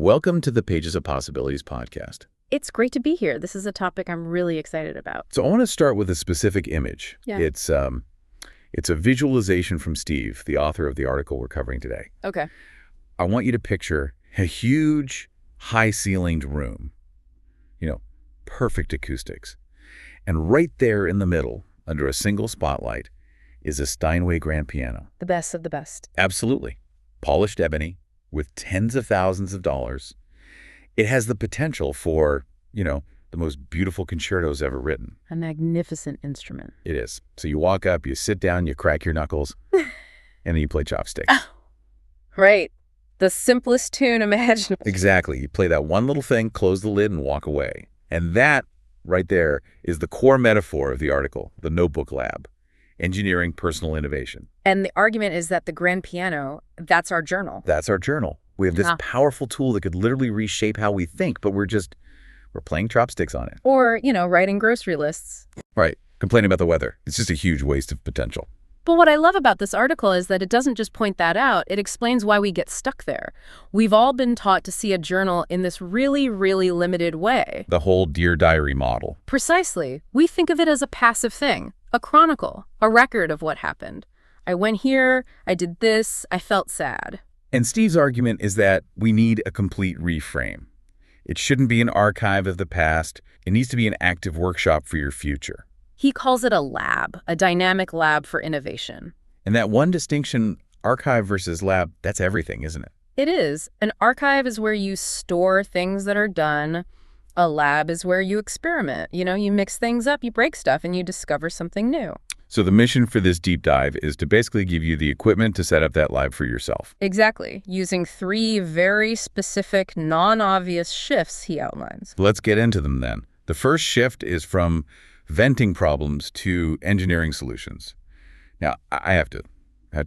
Welcome to the Pages of Possibilities podcast. It's great to be here. This is a topic I'm really excited about. So I want to start with a specific image. Yeah. It's a visualization from Steve, the author of the article we're covering today. Okay. I want you to picture a huge, high-ceilinged room, perfect acoustics. And right there in the middle, under a single spotlight, is a Steinway grand piano. The best of the best. Absolutely. Polished ebony with tens of thousands of dollars. It has the potential for, the most beautiful concertos ever written. A magnificent instrument. It is. So you walk up, you sit down, you crack your knuckles, and then you play Chopsticks. Right. The simplest tune imaginable. Exactly. You play that one little thing, close the lid, and walk away. And that, right there, is the core metaphor of the article, the Notebook Lab, engineering personal innovation. And the argument is that the grand piano, that's our journal. That's our journal. We have this powerful tool that could literally reshape how we think, but we're playing Chopsticks on it. Or, writing grocery lists. Right. Complaining about the weather. It's just a huge waste of potential. But what I love about this article is that it doesn't just point that out, it explains why we get stuck there. We've all been taught to see a journal in this really, really limited way. The whole Dear Diary model. Precisely. We think of it as a passive thing, a chronicle, a record of what happened. I went here, I did this, I felt sad. And Steve's argument is that we need a complete reframe. It shouldn't be an archive of the past. It needs to be an active workshop for your future. He calls it a lab, a dynamic lab for innovation. And that one distinction, archive versus lab, that's everything, isn't it? It is. An archive is where you store things that are done. A lab is where you experiment. You mix things up, you break stuff, and you discover something new. So the mission for this deep dive is to basically give you the equipment to set up that lab for yourself. Exactly. Using 3 very specific, non-obvious shifts he outlines. Let's get into them then. The first shift is from venting problems to engineering solutions. Now, I have to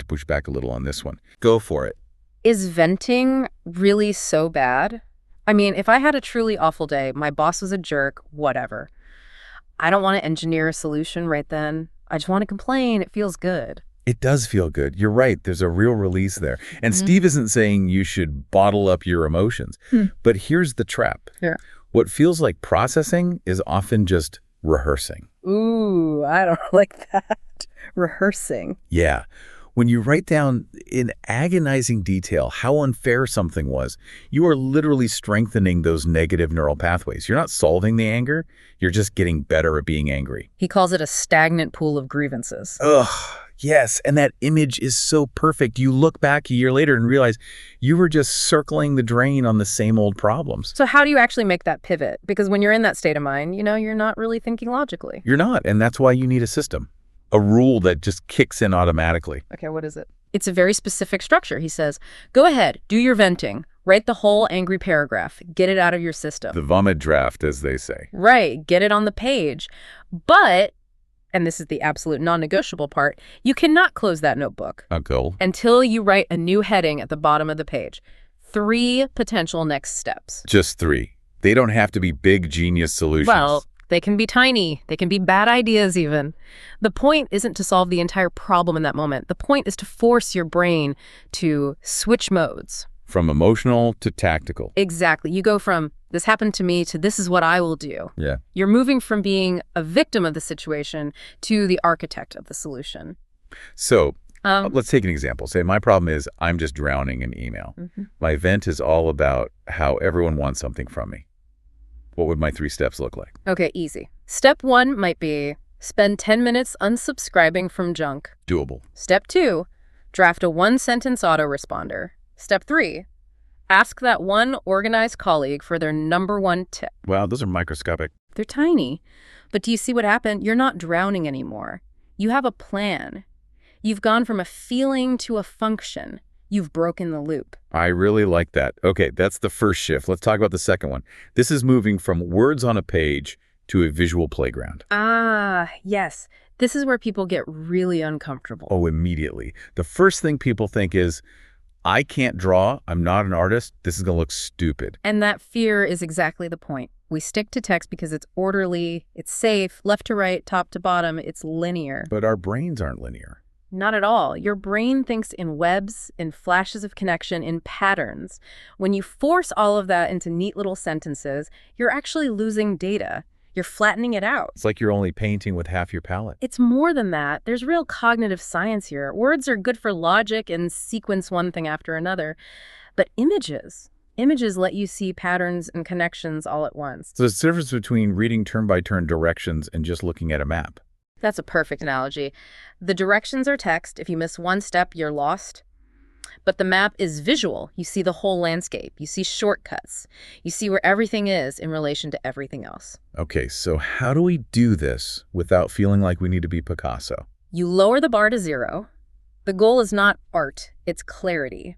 push back a little on this one. Go for it. Is venting really so bad? I mean, if I had a truly awful day, my boss was a jerk, whatever. I don't want to engineer a solution right then. I just want to complain. It feels good. It does feel good. You're right. There's a real release there. And Steve isn't saying you should bottle up your emotions. But here's the trap. Yeah. What feels like processing is often just rehearsing. Ooh, I don't like that. Rehearsing. Yeah. When you write down in agonizing detail how unfair something was, you are literally strengthening those negative neural pathways. You're not solving the anger. You're just getting better at being angry. He calls it a stagnant pool of grievances. Ugh, yes. And that image is so perfect. You look back a year later and realize you were just circling the drain on the same old problems. So how do you actually make that pivot? Because when you're in that state of mind, you're not really thinking logically. You're not. And that's why you need a system. A rule that just kicks in automatically. Okay, what is it? It's a very specific structure. He says, go ahead, do your venting. Write the whole angry paragraph. Get it out of your system. The vomit draft, as they say. Right, get it on the page. But, and this is the absolute non-negotiable part, you cannot close that notebook. Until you write a new heading at the bottom of the page. 3 potential next steps. Just 3. They don't have to be big genius solutions. Well, they can be tiny. They can be bad ideas even. The point isn't to solve the entire problem in that moment. The point is to force your brain to switch modes. From emotional to tactical. Exactly. You go from this happened to me to this is what I will do. Yeah. You're moving from being a victim of the situation to the architect of the solution. So let's take an example. Say my problem is I'm just drowning in email. My vent is all about how everyone wants something from me. What would my 3 steps look like? Okay, easy. Step 1 might be spend 10 minutes unsubscribing from junk. Doable. Step 2, draft a 1-sentence autoresponder. Step 3, ask that one organized colleague for their #1 tip. Wow, those are microscopic. They're tiny. But do you see what happened? You're not drowning anymore. You have a plan. You've gone from a feeling to a function. You've broken the loop. I really like that. Okay, that's the first shift. Let's talk about the second one. This is moving from words on a page to a visual playground. Ah, yes. This is where people get really uncomfortable. Oh, immediately. The first thing people think is, I can't draw. I'm not an artist. This is going to look stupid. And that fear is exactly the point. We stick to text because it's orderly, it's safe, left to right, top to bottom, it's linear. But our brains aren't linear. Not at all. Your brain thinks in webs, in flashes of connection, in patterns. When you force all of that into neat little sentences, you're actually losing data. You're flattening it out. It's like you're only painting with half your palette. It's more than that. There's real cognitive science here. Words are good for logic and sequence one thing after another. But images let you see patterns and connections all at once. So it's the difference between reading turn-by-turn directions and just looking at a map. That's a perfect analogy. The directions are text. If you miss one step, you're lost. But the map is visual. You see the whole landscape. You see shortcuts. You see where everything is in relation to everything else. Okay, so how do we do this without feeling like we need to be Picasso? You lower the bar to 0. The goal is not art, it's clarity.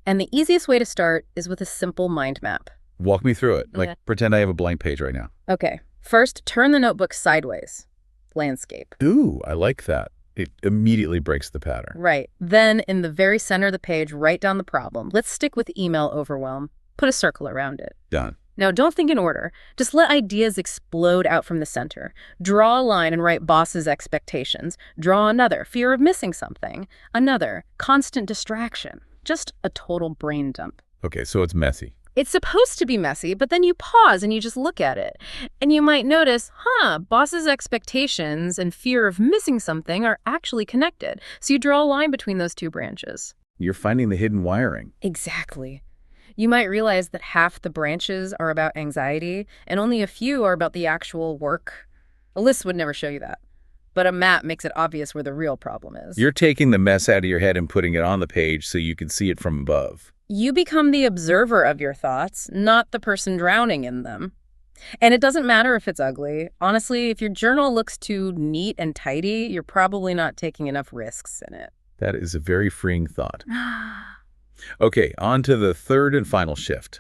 And the easiest way to start is with a simple mind map. Walk me through it. Like, pretend I have a blank page right now. Okay. First, turn the notebook sideways. Landscape. Ooh, I like that. It immediately breaks the pattern. Right. Then, in the very center of the page, write down the problem. Let's stick with email overwhelm. Put a circle around it. Done. Now, don't think in order. Just let ideas explode out from the center. Draw a line and write boss's expectations. Draw another, fear of missing something. Another, constant distraction. Just a total brain dump. Okay, so it's messy. It's supposed to be messy, but then you pause and you just look at it. And you might notice, boss's expectations and fear of missing something are actually connected. So you draw a line between those two branches. You're finding the hidden wiring. Exactly. You might realize that half the branches are about anxiety and only a few are about the actual work. A list would never show you that. But a map makes it obvious where the real problem is. You're taking the mess out of your head and putting it on the page so you can see it from above. You become the observer of your thoughts, not the person drowning in them. And it doesn't matter if it's ugly. Honestly, if your journal looks too neat and tidy, you're probably not taking enough risks in it. That is a very freeing thought. Okay, on to the third and final shift.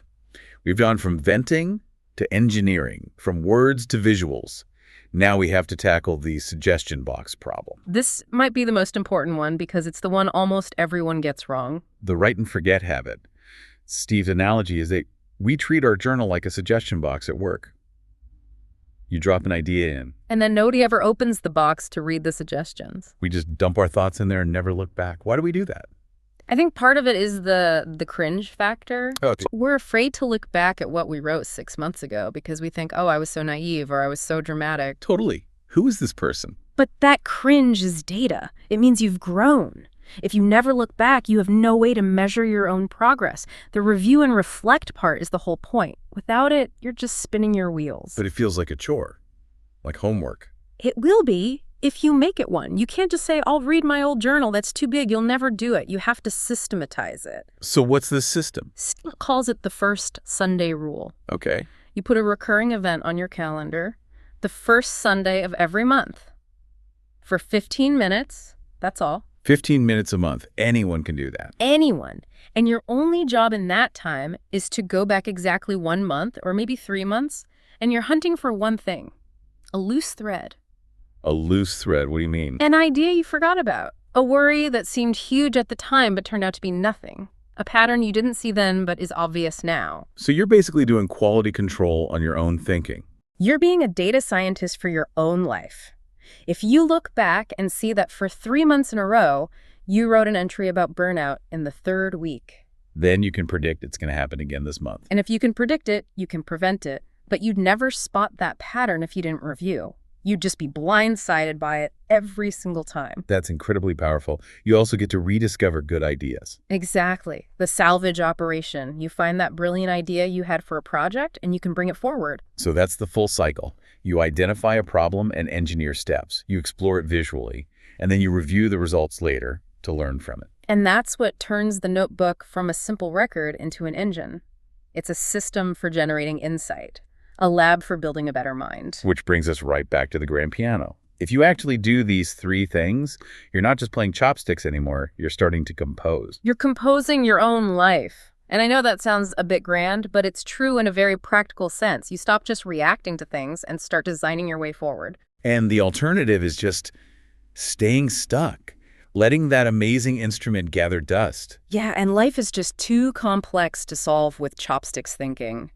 We've gone from venting to engineering, from words to visuals. Now we have to tackle the suggestion box problem. This might be the most important one because it's the one almost everyone gets wrong. The write and forget habit. Steve's analogy is that we treat our journal like a suggestion box at work. You drop an idea in. And then nobody ever opens the box to read the suggestions. We just dump our thoughts in there and never look back. Why do we do that? I think part of it is the cringe factor. We're afraid to look back at what we wrote 6 months ago because we think, I was so naive or I was so dramatic. Totally. Who is this person? But that cringe is data. It means you've grown. If you never look back, you have no way to measure your own progress. The review and reflect part is the whole point. Without it, you're just spinning your wheels. But it feels like a chore, like homework. It will be. If you make it one, you can't just say, I'll read my old journal. That's too big. You'll never do it. You have to systematize it. So what's the system? It calls it the first Sunday rule. Okay. You put a recurring event on your calendar the first Sunday of every month for 15 minutes. That's all. 15 minutes a month. Anyone can do that. Anyone. And your only job in that time is to go back exactly 1 month or maybe 3 months, and you're hunting for one thing, a loose thread. A loose thread? What do you mean? An idea you forgot about. A worry that seemed huge at the time but turned out to be nothing. A pattern you didn't see then but is obvious now. So you're basically doing quality control on your own thinking. You're being a data scientist for your own life. If you look back and see that for 3 months in a row, you wrote an entry about burnout in the 3rd week. Then you can predict it's going to happen again this month. And if you can predict it, you can prevent it. But you'd never spot that pattern if you didn't review. You'd just be blindsided by it every single time. That's incredibly powerful. You also get to rediscover good ideas. Exactly. The salvage operation. You find that brilliant idea you had for a project and you can bring it forward. So that's the full cycle. You identify a problem and engineer steps. You explore it visually, and then you review the results later to learn from it. And that's what turns the notebook from a simple record into an engine. It's a system for generating insight. A lab for building a better mind. Which brings us right back to the grand piano. If you actually do these 3 things, you're not just playing chopsticks anymore, you're starting to compose. You're composing your own life. And I know that sounds a bit grand, but it's true in a very practical sense. You stop just reacting to things and start designing your way forward. And the alternative is just staying stuck, letting that amazing instrument gather dust. Yeah, and life is just too complex to solve with chopsticks thinking.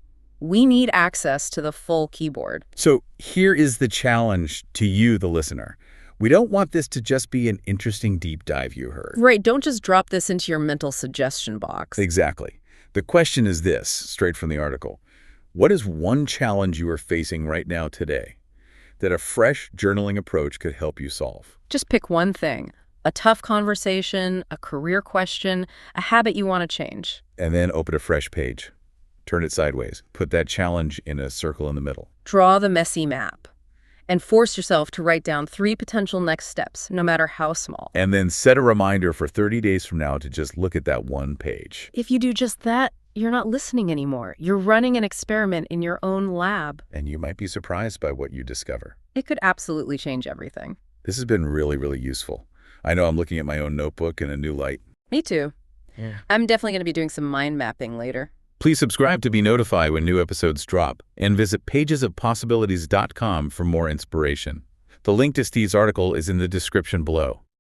We need access to the full keyboard. So here is the challenge to you, the listener. We don't want this to just be an interesting deep dive you heard. Right, don't just drop this into your mental suggestion box. Exactly. The question is this, straight from the article. What is one challenge you are facing right now today that a fresh journaling approach could help you solve? Just pick one thing. A tough conversation, a career question, a habit you want to change. And then open a fresh page. Turn it sideways. Put that challenge in a circle in the middle. Draw the messy map. And force yourself to write down 3 potential next steps, no matter how small. And then set a reminder for 30 days from now to just look at that one page. If you do just that, you're not listening anymore. You're running an experiment in your own lab. And you might be surprised by what you discover. It could absolutely change everything. This has been really, really useful. I know I'm looking at my own notebook in a new light. Me too. Yeah. I'm definitely going to be doing some mind mapping later. Please subscribe to be notified when new episodes drop, and visit pagesofpossibilities.com for more inspiration. The link to Steve's article is in the description below.